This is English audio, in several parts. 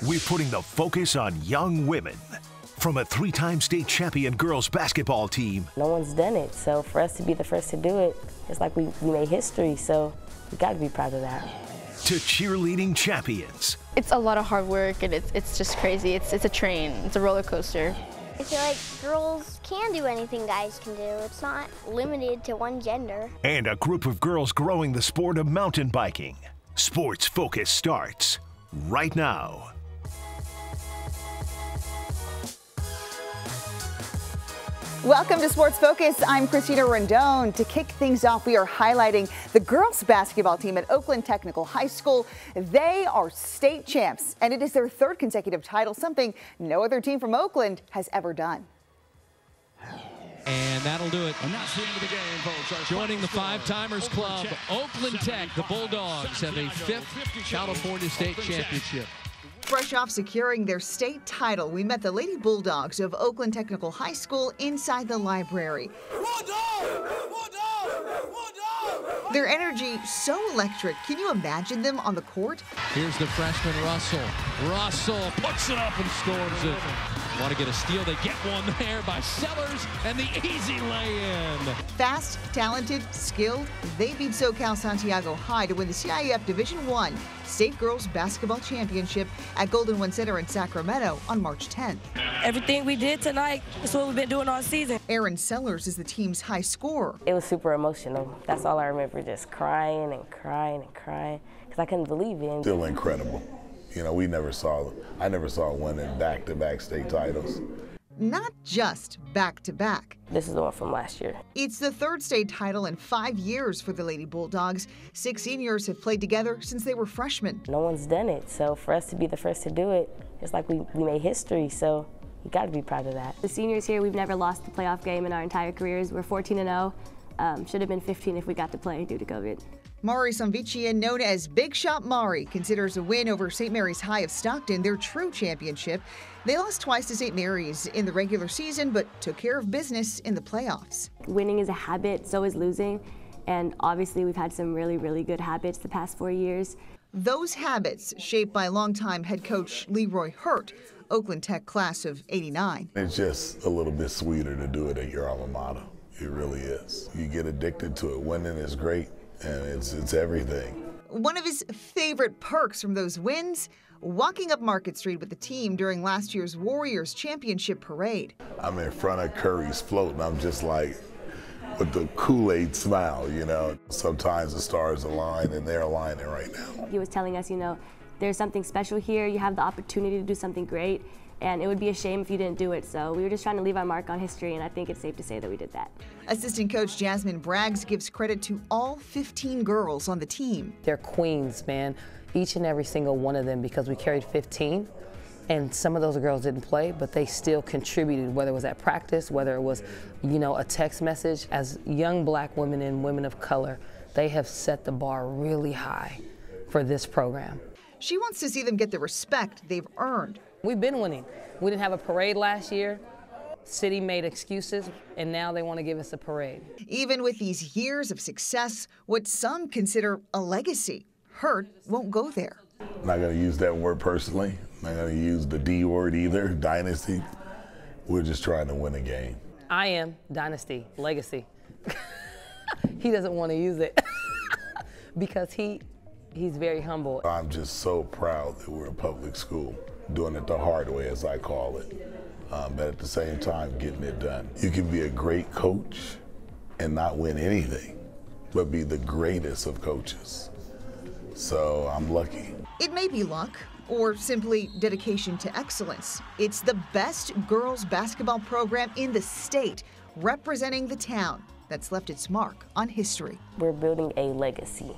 We're putting the focus on young women. From a 3-time state champion girls basketball team. No one's done it, so for us to be the first to do it, it's like we made history, so we got to be proud of that. To cheerleading champions. It's a lot of hard work, and it's just crazy. It's a train. It's a roller coaster. I feel like girls can do anything guys can do. It's not limited to one gender. And a group of girls growing the sport of mountain biking. Sports Focus starts right now. Welcome to Sports Focus. I'm Christina Rendon. To kick things off, we are highlighting the girls basketball team at Oakland Technical High School. They are state champs, and it is their 3rd consecutive title, something no other team from Oakland has ever done. And that'll do it. And that's the end of the game, folks. Joining the Five-Timers Club, Oakland Tech, the Bulldogs have a 5th California State Championship. Fresh off securing their state title, we met the Lady Bulldogs of Oakland Technical High School inside the library. Their energy so electric. Can you imagine them on the court? Here's the freshman Russell. Russell puts it up and scores it. Want to get a steal? They get one there by Sellers, and the easy lay-in. Fast, talented, skilled, they beat SoCal Santiago High to win the CIF Division I State Girls Basketball Championship at Golden One Center in Sacramento on March 10th. Everything we did tonight is what we've been doing all season. Aaron Sellers is the team's high scorer. It was super emotional. That's all I remember, just crying and crying and crying, because I couldn't believe it. Still incredible. You know, I never saw winning back-to-back state titles. Not just back-to-back. This is the one from last year. It's the 3rd state title in 5 years for the Lady Bulldogs. 6 seniors have played together since they were freshmen. No one's done it, so for us to be the first to do it, it's like we made history, so you got to be proud of that. The seniors here, we've never lost a playoff game in our entire careers. We're 14-0. Should have been 15 if we got to play due to COVID. Mari Samvician, known as Big Shot Mari, considers a win over St. Mary's High of Stockton their true championship. They lost twice to St. Mary's in the regular season, but took care of business in the playoffs. Winning is a habit, so is losing. And obviously we've had some really, really good habits the past 4 years. Those habits shaped by longtime head coach Leroy Hurt, Oakland Tech class of '89. It's just a little bit sweeter to do it at your alma mater. It really is. You get addicted to it. Winning is great, and it's everything. One of his favorite perks from those wins, walking up Market Street with the team during last year's Warriors Championship Parade. I'm in front of Curry's float, and I'm just like, with the Kool-Aid smile, you know. Sometimes the stars align, and they're aligning right now. He was telling us, you know, there's something special here. You have the opportunity to do something great, and it would be a shame if you didn't do it. So we were just trying to leave our mark on history, and I think it's safe to say that we did that. Assistant coach Jasmine Braggs gives credit to all 15 girls on the team. They're queens, man. Each and every single one of them, because we carried 15. And some of those girls didn't play, but they still contributed, whether it was at practice, whether it was, you know, a text message. As young black women and women of color, they have set the bar really high for this program. She wants to see them get the respect they've earned. We've been winning. We didn't have a parade last year. City made excuses, and now they want to give us a parade. Even with these years of success, what some consider a legacy, Hurt won't go there. I'm not going to use that word personally. I'm not going to use the D word either, dynasty. We're just trying to win a game. I am dynasty, legacy. He doesn't want to use it because he's very humble. I'm just so proud that we're a public school, doing it the hard way, as I call it, but at the same time getting it done. You can be a great coach and not win anything, but be the greatest of coaches. So I'm lucky. It may be luck or simply dedication to excellence. It's the best girls basketball program in the state, representing the town that's left its mark on history. We're building a legacy.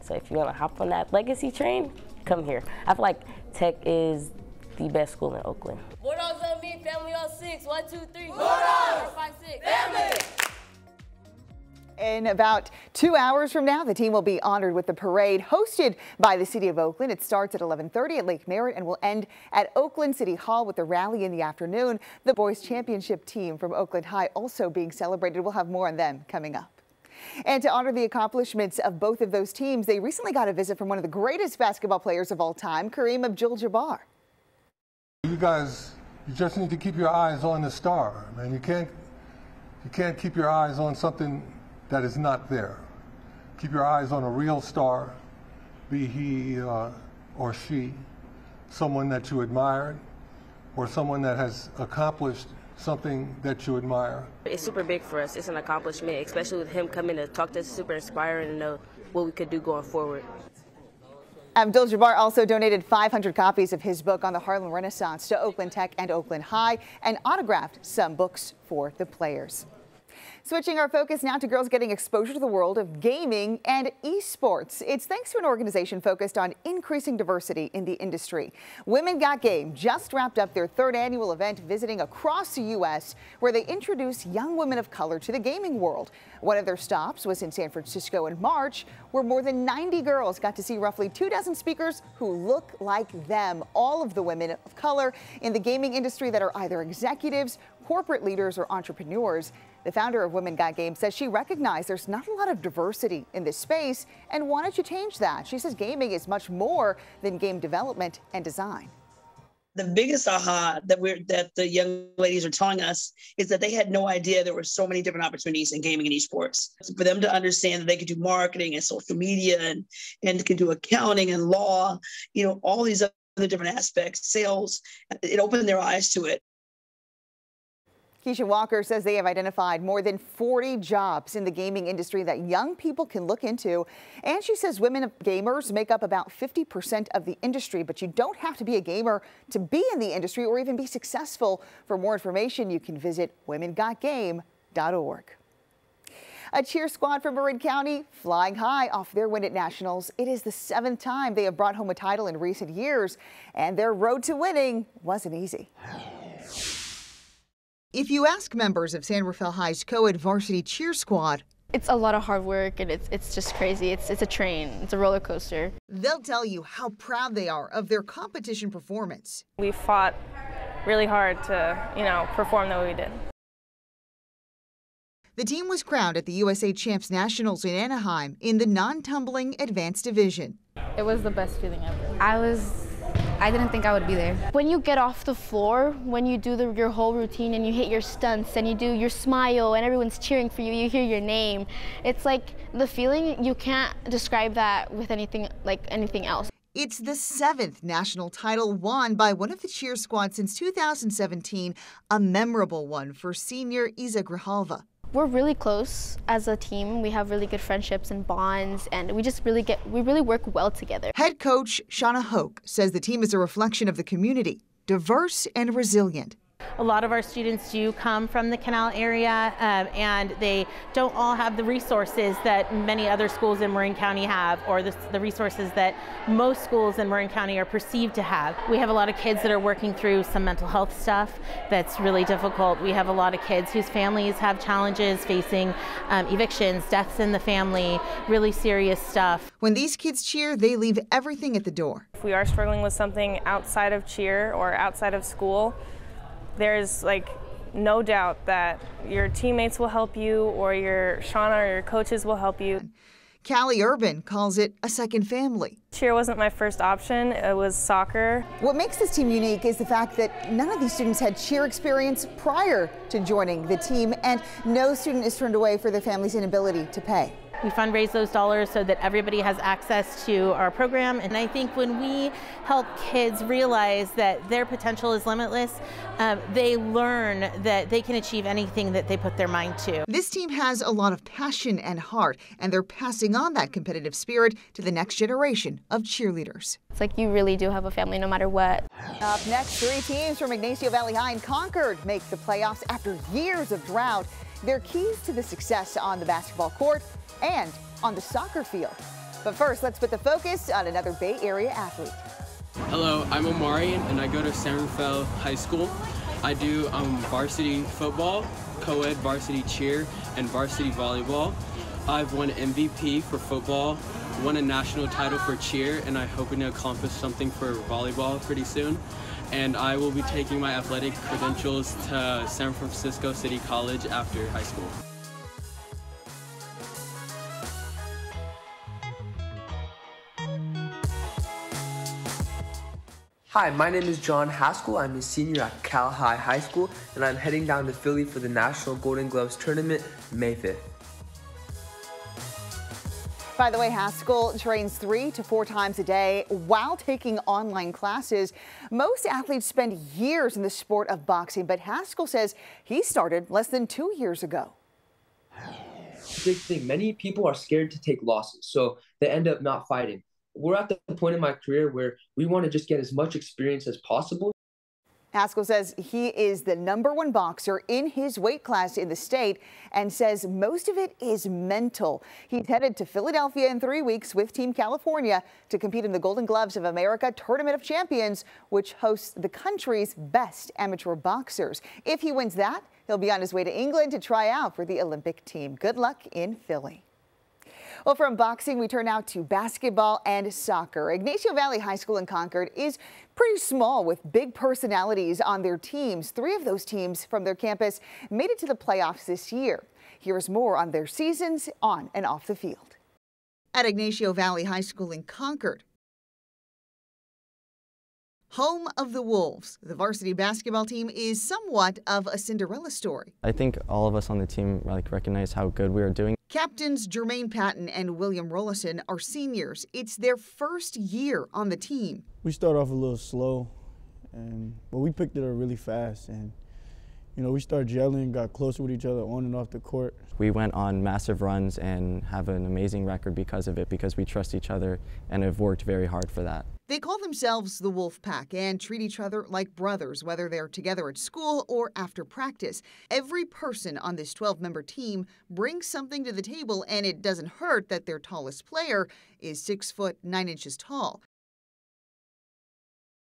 So if you want to hop on that legacy train, come here. I feel like Tech is the best school in Oakland. Bulldogs on me, family on 6. 1, 2, 3. Bulldogs! 5, 6. Family! In about 2 hours from now, the team will be honored with the parade hosted by the City of Oakland. It starts at 11:30 at Lake Merritt and will end at Oakland City Hall with a rally in the afternoon. The boys championship team from Oakland High also being celebrated. We'll have more on them coming up. And to honor the accomplishments of both of those teams, they recently got a visit from one of the greatest basketball players of all time, Kareem Abdul-Jabbar. you guys, you just need to keep your eyes on the star, man. You can't keep your eyes on something that is not there. Keep your eyes on a real star, be he or she someone that you admired or someone that has accomplished something that you admire. It's super big for us. It's an accomplishment, especially with him coming to talk to us. Super inspiring to know what we could do going forward. Abdul-Jabbar also donated 500 copies of his book on the Harlem Renaissance to Oakland Tech and Oakland High and autographed some books for the players. Switching our focus now to girls getting exposure to the world of gaming and esports. It's thanks to an organization focused on increasing diversity in the industry. Women Got Game just wrapped up their third annual event, visiting across the U.S., where they introduced young women of color to the gaming world. One of their stops was in San Francisco in March, where more than 90 girls got to see roughly 24 speakers who look like them. All of the women of color in the gaming industry that are either executives, corporate leaders, or entrepreneurs. The founder of Women Got Game says she recognized there's not a lot of diversity in this space and wanted to change that. She says gaming is much more than game development and design. The biggest aha that the young ladies are telling us is that they had no idea there were so many different opportunities in gaming and esports. For them to understand that they could do marketing and social media and can do accounting and law, all these other different aspects, sales, it opened their eyes to it. Keisha Walker says they have identified more than 40 jobs in the gaming industry that young people can look into. And she says women gamers make up about 50% of the industry, but you don't have to be a gamer to be in the industry or even be successful. For more information, you can visit womengotgame.org. A cheer squad from Marin County flying high off their win at Nationals. It is the 7th time they have brought home a title in recent years, and their road to winning wasn't easy. If you ask members of San Rafael High's co-ed varsity cheer squad, it's a lot of hard work, and it's just crazy. It's a train. It's a roller coaster. They'll tell you how proud they are of their competition performance. We fought really hard to, perform the way we did. The team was crowned at the USA Champs Nationals in Anaheim in the non-tumbling advanced division. It was the best feeling ever. I didn't think I would be there. When you get off the floor, when you do your whole routine and you hit your stunts and you do your smile and everyone's cheering for you, you hear your name. It's like the feeling, you can't describe that with anything else. It's the 7th national title won by one of the cheer squads since 2017, a memorable one for senior Isa Grijalva. We're really close as a team. We have really good friendships and bonds, and we really work well together. Head coach Shauna Hoke says the team is a reflection of the community, diverse and resilient. A lot of our students do come from the Canal area, and they don't all have the resources that many other schools in Marin County have, or the resources that most schools in Marin County are perceived to have. We have a lot of kids that are working through some mental health stuff that's really difficult. We have a lot of kids whose families have challenges facing evictions, deaths in the family, really serious stuff. When these kids cheer, they leave everything at the door. If we are struggling with something outside of cheer or outside of school, there's no doubt that your teammates will help you, or your Shauna or your coaches will help you. Callie Urban calls it a second family. Cheer wasn't my first option, it was soccer. What makes this team unique is the fact that none of these students had cheer experience prior to joining the team, and no student is turned away for their family's inability to pay. We fundraise those dollars so that everybody has access to our program, and I think when we help kids realize that their potential is limitless, they learn that they can achieve anything that they put their mind to. This team has a lot of passion and heart, and they're passing on that competitive spirit to the next generation of cheerleaders. It's like you really do have a family no matter what. Up next, 3 teams from Ignacio Valley High and Concord make the playoffs after years of drought. Their keys to the success on the basketball court and on the soccer field. But first, let's put the focus on another Bay Area athlete. Hello, I'm Omarion, and I go to San Rafael High School. I do varsity football, co-ed varsity cheer, and varsity volleyball. I've won MVP for football, won a national title for cheer, and I'm hoping to accomplish something for volleyball pretty soon. And I will be taking my athletic credentials to San Francisco City College after high school. Hi, my name is John Haskell. I'm a senior at Cal High School, and I'm heading down to Philly for the National Golden Gloves Tournament May 5th. By the way, Haskell trains 3 to 4 times a day while taking online classes. Most athletes spend years in the sport of boxing, but Haskell says he started less than 2 years ago. Big thing, many people are scared to take losses, so they end up not fighting. We're at the point in my career where we want to just get as much experience as possible. Haskell says he is the #1 boxer in his weight class in the state and says most of it is mental. He's headed to Philadelphia in 3 weeks with Team California to compete in the Golden Gloves of America Tournament of Champions, which hosts the country's best amateur boxers. If he wins that, he'll be on his way to England to try out for the Olympic team. Good luck in Philly. Well, from boxing, we turn now to basketball and soccer. Ignacio Valley High School in Concord is pretty small with big personalities on their teams. 3 of those teams from their campus made it to the playoffs this year. Here's more on their seasons on and off the field. At Ignacio Valley High School in Concord, home of the Wolves, the varsity basketball team is somewhat of a Cinderella story. I think all of us on the team recognize how good we are doing. Captains Jermaine Patton and William Rollison are seniors. It's their first year on the team. We started off a little slow, but we picked it up really fast. And, we started gelling, got closer with each other on and off the court. We went on massive runs and have an amazing record because of it, because we trust each other and have worked very hard for that. They call themselves the Wolf Pack and treat each other like brothers, whether they're together at school or after practice. Every person on this 12-member team brings something to the table, and it doesn't hurt that their tallest player is 6 foot 9 inches tall.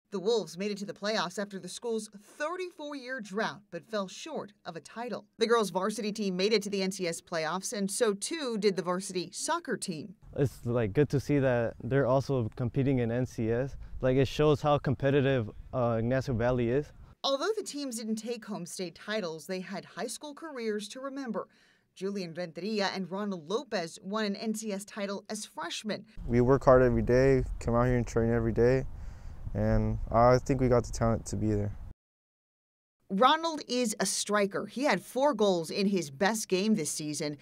The Wolves made it to the playoffs after the school's 34-year drought, but fell short of a title. The girls' varsity team made it to the NCS playoffs, and so too did the varsity soccer team. It's good to see that they're also competing in NCS. It shows how competitive Ignacio Valley is. Although the teams didn't take home state titles, they had high school careers to remember. Julian Renteria and Ronald Lopez won an NCS title as freshmen. We work hard every day, come out here and train every day. And I think we got the talent to be there. Ronald is a striker. He had 4 goals in his best game this season.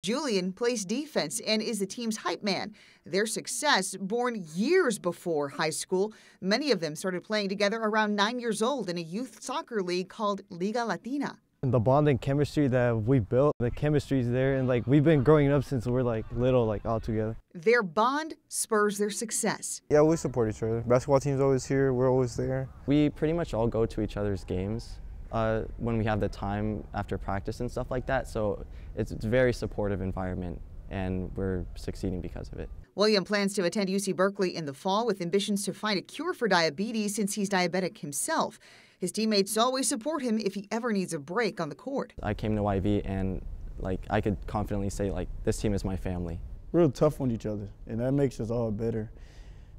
Julian plays defense and is the team's hype man. Their success born years before high school. Many of them started playing together around 9 years old in a youth soccer league called Liga Latina. And the bonding chemistry that we built, the chemistry's there, and we've been growing up since we're little, all together. Their bond spurs their success. Yeah, we support each other. Basketball team's always here, we're always there. We pretty much all go to each other's games when we have the time after practice and stuff like that, so it's a very supportive environment, and we're succeeding because of it. William plans to attend UC Berkeley in the fall with ambitions to find a cure for diabetes since he's diabetic himself. His teammates always support him if he ever needs a break on the court. I came to YV and I could confidently say this team is my family. We're real tough on each other, and that makes us all better,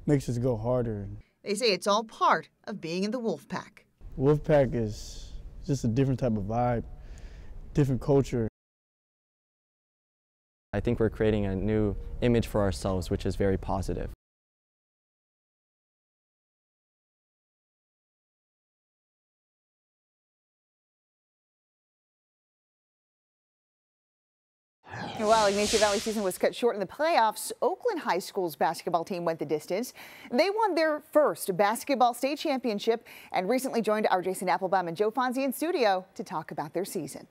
makes us go harder. They say it's all part of being in the Wolf Pack. Wolf Pack is just a different type of vibe, different culture. I think we're creating a new image for ourselves, which is very positive. While Ignacio Valley season was cut short in the playoffs, Oakland High School's basketball team went the distance. They won their first basketball state championship and recently joined our Jason Applebaum and Joe Fonzie in studio to talk about their season.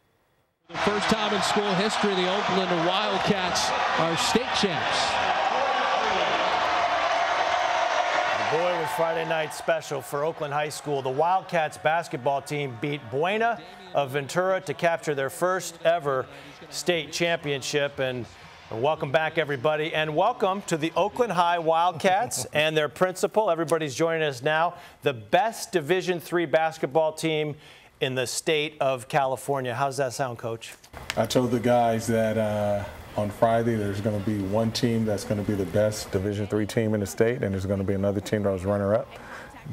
The first time in school history, the Oakland Wildcats are state champs. Boy, was Friday night special for Oakland High School. The Wildcats basketball team beat Buena of Ventura to capture their first ever state championship. And welcome back, everybody, and welcome to the Oakland High Wildcats and their principal. Everybody's joining us now. The best Division III basketball team in the state of California. How's that sound, Coach? I told the guys that on Friday there's going to be one team that's going to be the best Division III team in the state, and there's going to be another team that was runner-up.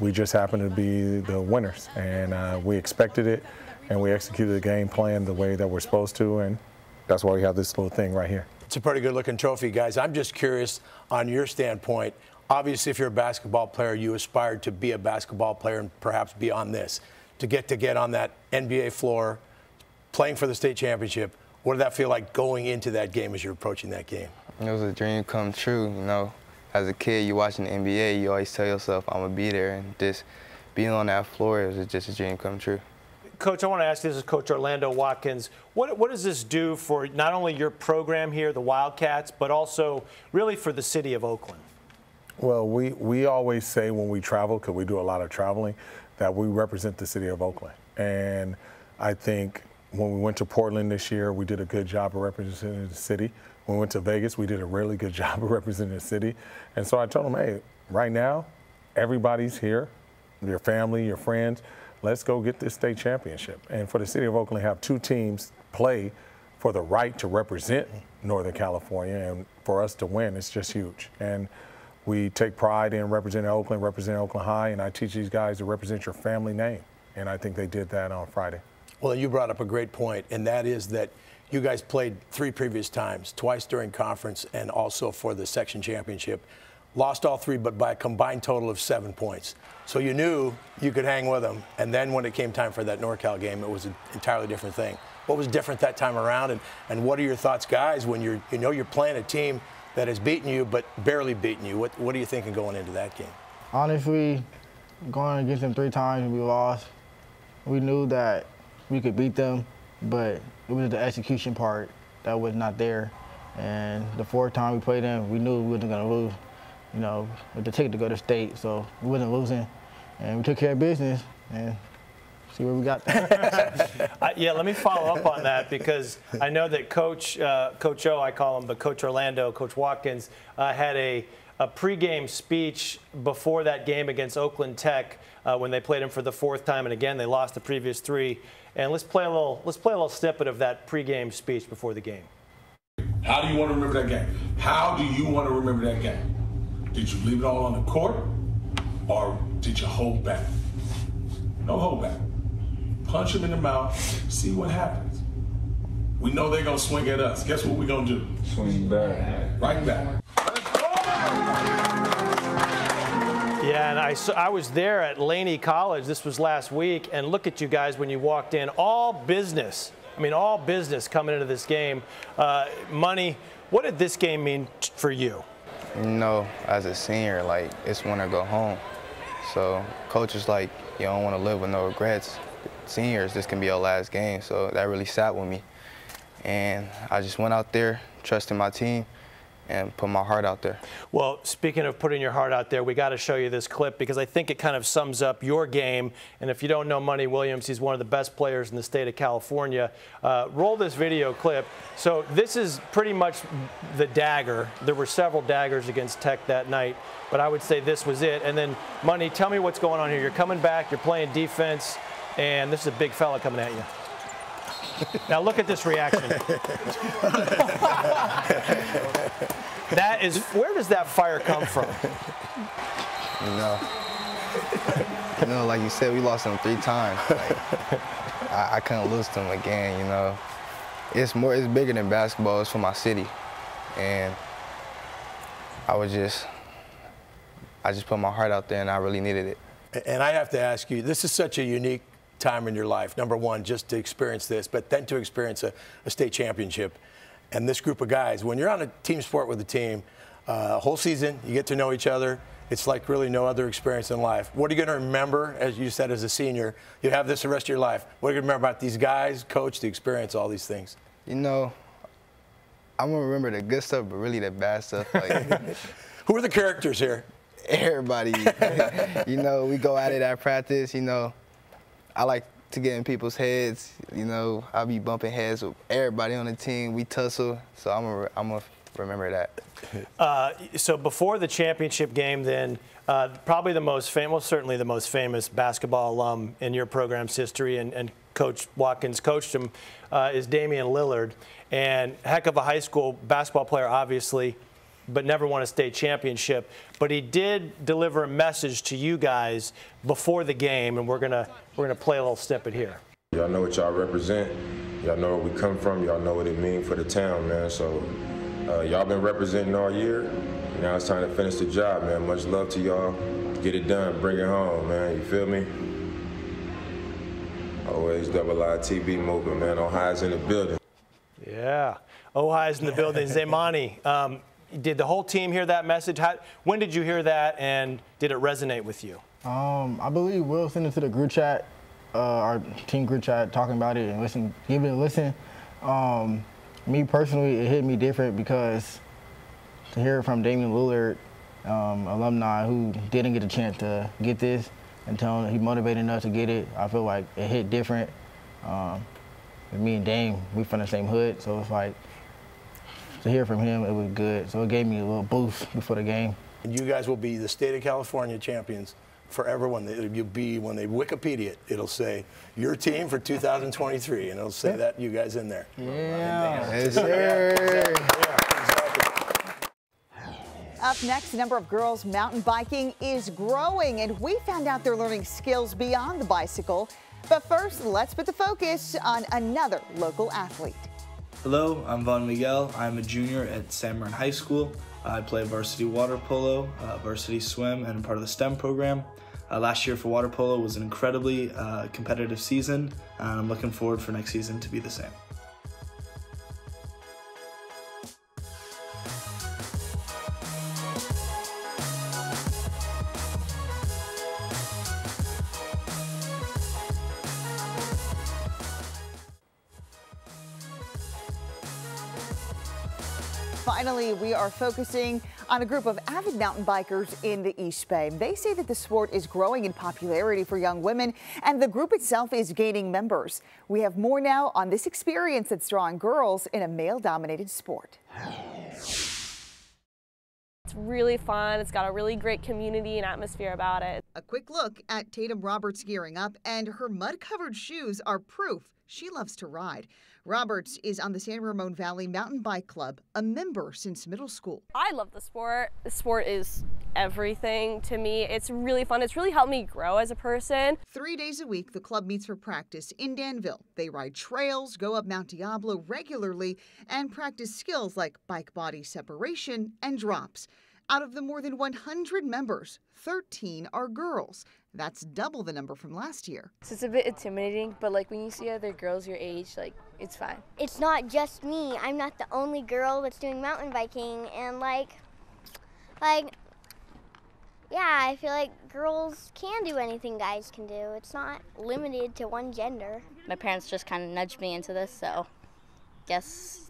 We just happen to be the winners, and we expected it, and we executed the game plan the way that we're supposed to, and that's why we have this little thing right here. It's a pretty good-looking trophy, guys. I'm just curious, on your standpoint, Obviously, if you're a basketball player, you aspired to be a basketball player and perhaps beyond this. To get on that NBA floor, playing for the state championship, what did that feel like going into that game as you're approaching that game? It was a dream come true, you know. As a kid, you watching the NBA, you always tell yourself, I'm going to be there. And just being on that floor, it was just a dream come true. Coach, I want to ask you, this is Coach Orlando Watkins. What does this do for not only your program here, the Wildcats, but also really for the city of Oakland? Well, we always say when we travel, because we do a lot of traveling, that we represent the city of Oakland. And I think when we went to Portland this year, we did a good job of representing the city. When we went to Vegas, we did a really good job of representing the city. And so I told them, hey, right now, everybody's here, your family, your friends. Let's go get this state championship. And for the city of Oakland to have two teams play for the right to represent Northern California, and for us to win, it's just huge. And we take pride in representing Oakland High, and I teach these guys to represent your family name. And I think they did that on Friday. Well, you brought up a great point, and that is that you guys played 3 previous times, twice during conference and also for the section championship. Lost all 3, but by a combined total of 7 points. So you knew you could hang with them. And then when it came time for that NorCal game, it was an entirely different thing. What was different that time around? And what are your thoughts, guys, when you're playing a team that has beaten you but barely beaten you? What are you thinking going into that game? Honestly, going against them 3 times and we lost, we knew that we could beat them, but it was the execution part that was not there. And the 4th time we played them, we knew we wasn't going to lose. You know, with the ticket to go to state, so we wasn't losing. And we took care of business and see where we got there. Yeah, let me follow up on that because I know that Coach O, I call him, but Coach Orlando, Coach Watkins, had a pregame speech before that game against Oakland Tech when they played him for the 4th time, and again they lost the previous 3. And let's play a little snippet of that pregame speech before the game. How do you want to remember that game? How do you want to remember that game? Did you leave it all on the court, or did you hold back? No hold back. Punch them in the mouth, see what happens. We know they're going to swing at us. Guess what we're going to do? Swing back. Right back. Yeah, and I was there at Laney College. This was last week, and look at you guys when you walked in. All business. I mean, all business coming into this game. Money, what did this game mean for you? You know, as a senior, like, it's win or go home. So coach is like, you don't want to live with no regrets. Seniors, this can be your last game, so that really sat with me. And I just went out there, trusting my team, and put my heart out there. Well, speaking of putting your heart out there, we got to show you this clip because I think it kind of sums up your game. And if you don't know Money Williams, he's one of the best players in the state of California. Roll this video clip. So this is pretty much the dagger. There were several daggers against Tech that night, but I would say this was it. And then, Money, tell me what's going on here. You're coming back, you're playing defense, and this is a big fella coming at you. Now look at this reaction. That is, where does that fire come from? You know, like you said, we lost them 3 times. Like, I couldn't lose them again, you know. It's bigger than basketball. It's for my city. And I just put my heart out there, and I really needed it. And I have to ask you, this is such a unique time in your life. Number one, just to experience this, but then to experience a state championship. And this group of guys, when you're on a team sport with a team, whole season, you get to know each other. It's like really no other experience in life. What are you going to remember, as you said, as a senior? You have this the rest of your life. What are you going to remember about these guys, coach, the experience, all these things? You know, I'm going to remember the good stuff, but really the bad stuff. Like, who are the characters here? Everybody. You know, we go at it at practice, you know. I like to get in people's heads. You know, I'll be bumping heads with everybody on the team. We tussle, so I'm gonna remember that. So before the championship game, then probably the most famous, well, certainly the most famous basketball alum in your program's history, and Coach Watkins coached him, is Damian Lillard, and heck of a high school basketball player, obviously, but never won a state championship. But he did deliver a message to you guys before the game, and we're gonna play a little snippet here. Y'all know what y'all represent. Y'all know where we come from. Y'all know what it means for the town, man. So y'all been representing all year. Now it's time to finish the job, man. Much love to y'all. Get it done, bring it home, man. You feel me? Always IITB movement, man. Ohio's in the building. Yeah, Ohio's in the building. Zaymani, did the whole team hear that message? When did you hear that, and did it resonate with you? I believe Will sent it to the group chat, our team group chat, talking about it and giving it a listen. Me personally, it hit me different because to hear it from Damian Lillard, alumni who didn't get a chance to get this, and tell him he motivated us to get it, I feel like it hit different. Me and Dame, we from the same hood, so it's like, to hear from him, it was good. So it gave me a little boost before the game. And you guys will be the state of California champions forever. When they Wikipedia it, it'll say your team for 2023, and it'll say that you guys in there. Yeah. Yes, sir. Up next, the number of girls mountain biking is growing, and we found out they're learning skills beyond the bicycle. But first, let's put the focus on another local athlete. Hello, I'm Von Miguel. I'm a junior at San Marin High School. I play varsity water polo, varsity swim, and part of the STEM program. Last year for water polo was an incredibly competitive season, and I'm looking forward for next season to be the same. Finally, we are focusing on a group of avid mountain bikers in the East Bay. They say that the sport is growing in popularity for young women, and the group itself is gaining members. We have more now on this experience that's drawing girls in a male-dominated sport. It's really fun. It's got a really great community and atmosphere about it. A quick look at Tatum Roberts gearing up, and her mud-covered shoes are proof she loves to ride. Roberts is on the San Ramon Valley Mountain Bike Club, a member since middle school. I love the sport. The sport is everything to me. It's really fun. It's really helped me grow as a person. 3 days a week, the club meets for practice in Danville. They ride trails, go up Mount Diablo regularly, and practice skills like bike body separation and drops. Out of the more than 100 members, 13 are girls. That's double the number from last year. So it's a bit intimidating, but like when you see other girls your age, like it's fine. It's not just me. I'm not the only girl that's doing mountain biking, and yeah, I feel like girls can do anything guys can do. It's not limited to one gender. My parents just kind of nudged me into this, so guess.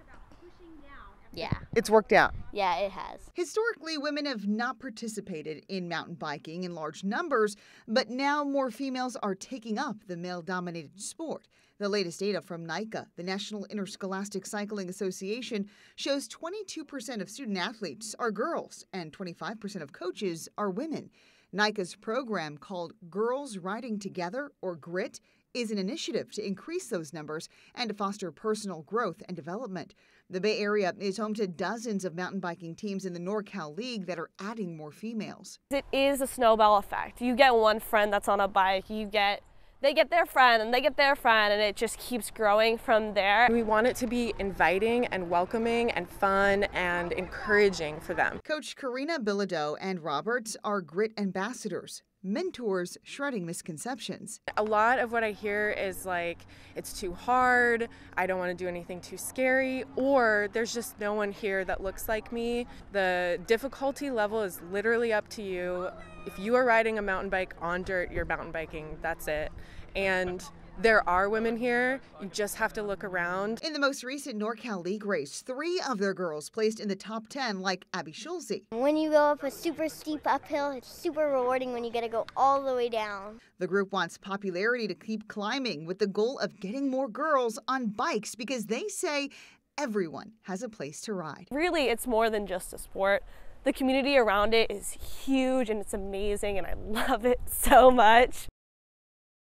Yeah. It's worked out. Yeah, it has. Historically, women have not participated in mountain biking in large numbers, but now more females are taking up the male-dominated sport. The latest data from NICA, the National Interscholastic Cycling Association, shows 22% of student athletes are girls and 25% of coaches are women. NICA's program, called Girls Riding Together, or GRIT, is an initiative to increase those numbers and to foster personal growth and development. The Bay Area is home to dozens of mountain biking teams in the NorCal League that are adding more females. It is a snowball effect. You get one friend that's on a bike, they get their friend, and they get their friend, and it just keeps growing from there. We want it to be inviting and welcoming and fun and encouraging for them. Coach Karina Bilodeau and Roberts are GRIT ambassadors, mentors shredding misconceptions. A lot of what I hear is like, it's too hard, I don't want to do anything too scary, or there's just no one here that looks like me. The difficulty level is literally up to you. If you are riding a mountain bike on dirt, you're mountain biking, that's it. And there are women here, you just have to look around. In the most recent NorCal League race, 3 of their girls placed in the top 10, like Abby Schulze. When you go up a super steep uphill, it's super rewarding when you get to go all the way down. The group wants popularity to keep climbing with the goal of getting more girls on bikes because they say everyone has a place to ride. Really, it's more than just a sport. The community around it is huge and it's amazing, and I love it so much.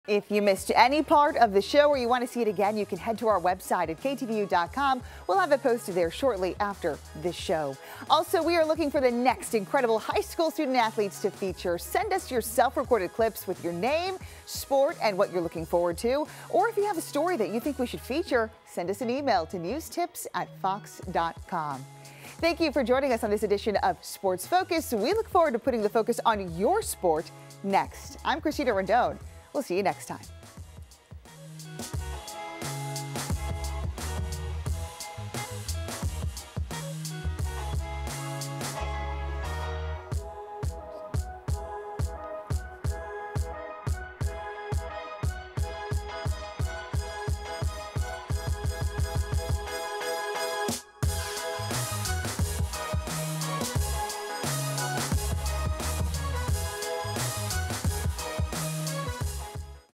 If you missed any part of the show or you want to see it again, you can head to our website at KTVU.com. We'll have it posted there shortly after this show. Also, we are looking for the next incredible high school student athletes to feature. Send us your self-recorded clips with your name, sport, and what you're looking forward to. Or if you have a story that you think we should feature, send us an email to newstips@fox.com. Thank you for joining us on this edition of Sports Focus. We look forward to putting the focus on your sport next. I'm Christina Rendon. We'll see you next time.